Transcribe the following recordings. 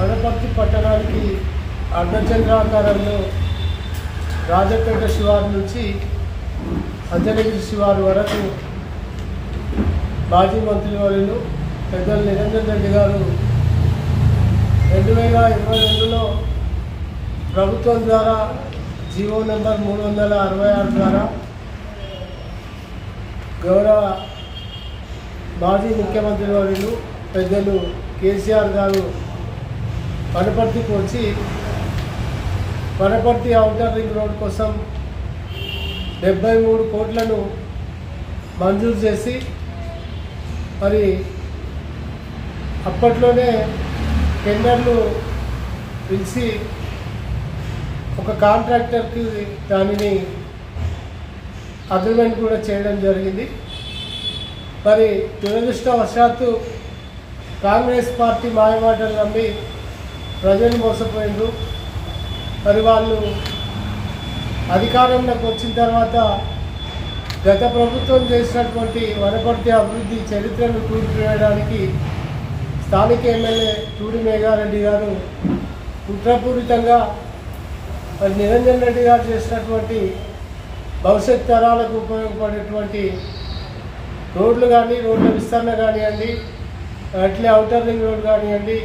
వనపర్తి పట్టణానికి అర్ధచంద్రాకారంలో రాజపేట శివారు నుంచి అంజనగిరి శివారు వరకు మాజీ మంత్రివర్యులు పెద్దలు నిరంజన్ రెడ్డి గారు 2022లో ప్రభుత్వం ద్వారా జీవో నెంబర్ 366 ద్వారా గౌరవ మాజీ ముఖ్యమంత్రి వర్యులు పెద్దలు కేసీఆర్ గారు వనపర్తికి వచ్చి వనపర్తి ఔటర్ రింగ్ రోడ్ కోసం 73 కోట్లను మంజూరు చేసి మరి అప్పట్లోనే టెండర్లు పిలిచి ఒక కాంట్రాక్టర్కి దానిని అగ్రిమెంట్ కూడా చేయడం జరిగింది. మరి దురదృష్టవశాత్తు కాంగ్రెస్ పార్టీ మాయమాటలు నమ్మి ప్రజలు మోసపోయిండ్రు. మరి వాళ్ళు అధికారంలోకి వచ్చిన తర్వాత గత ప్రభుత్వం చేసినటువంటి వనపర్తి అభివృద్ధి చరిత్రను తూర్పివేయడానికి స్థానిక ఎమ్మెల్యే టూడి మేఘారెడ్డి గారు కుట్రపూరితంగా మరి నిరంజన్ రెడ్డి గారు చేసినటువంటి భవిష్యత్ తరాలకు ఉపయోగపడేటువంటి రోడ్లు కానీ రోడ్ల విస్తరణ కానివ్వండి, అట్లే ఔటర్ రింగ్ రోడ్ కానివ్వండి,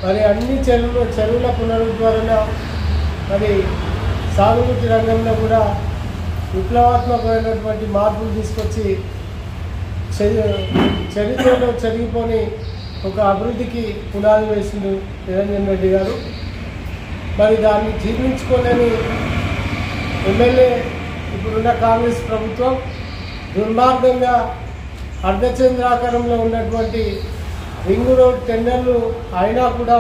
మరి అన్ని చెరువుల పునరుద్ధరణ, మరి సాగునీటి రంగంలో కూడా విప్లవాత్మకమైనటువంటి మార్పులు తీసుకొచ్చి చరిత్రలో చెరిగిపోని ఒక అభివృద్ధికి పునాది వేసిండు నిరంజన్ రెడ్డి గారు. మరి దాన్ని జీర్ణించుకోలేని ఎమ్మెల్యే ఇప్పుడున్న కాంగ్రెస్ ప్రభుత్వం దుర్మార్గంగా అర్ధచంద్రాకారంలో ఉన్నటువంటి రింగ్ రోడ్ టెండర్లు అయినా కూడా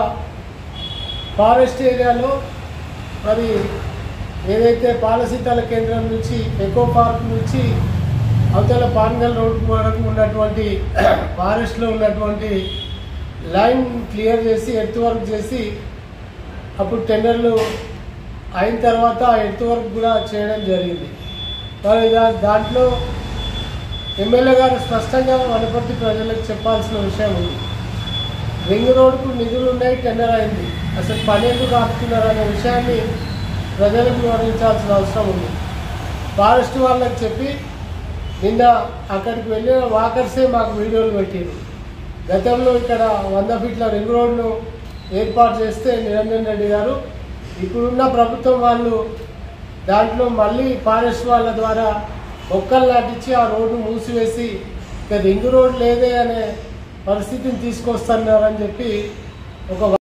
ఫారెస్ట్ ఏరియాలో మరి ఏదైతే పాలసీతల కేంద్రం నుంచి ఎకో పార్క్ నుంచి అవతల పాన్గల్ రోడ్ వరకు ఉన్నటువంటి ఫారెస్ట్లో ఉన్నటువంటి లైన్ క్లియర్ చేసి ఎర్త్ వర్క్ చేసి అప్పుడు టెండర్లు అయిన తర్వాత ఎర్త్ వర్క్ కూడా చేయడం జరిగింది. మరి దాంట్లో ఎమ్మెల్యే గారు స్పష్టంగా వనపర్తి ప్రజలకు చెప్పాల్సిన విషయం ఉంది. రింగ్ రోడ్కు నిధులు ఉన్నాయి, టెండర్ అయింది, అసలు పని ఎందుకు ఆపుతున్నారు అనే విషయాన్ని ప్రజలకు వివరించాల్సిన అవసరం ఉంది. ఫారెస్ట్ వాళ్ళకి చెప్పి నిన్న అక్కడికి వెళ్ళిన వాకర్సే మాకు వీడియోలు పెట్టారు. గతంలో ఇక్కడ 100 ఫీట్ల రింగ్ రోడ్ను ఏర్పాటు చేస్తే నిరంజన్ రెడ్డి గారు ఇప్పుడున్న ప్రభుత్వం వాళ్ళు దాంట్లో మళ్ళీ ఫారెస్ట్ వాళ్ళ ద్వారా మొక్కలు నాటించి ఆ రోడ్డు మూసివేసి ఇక రింగ్ రోడ్ లేదే అనే పరిస్థితిని తీసుకొస్తున్నారని చెప్పి ఒక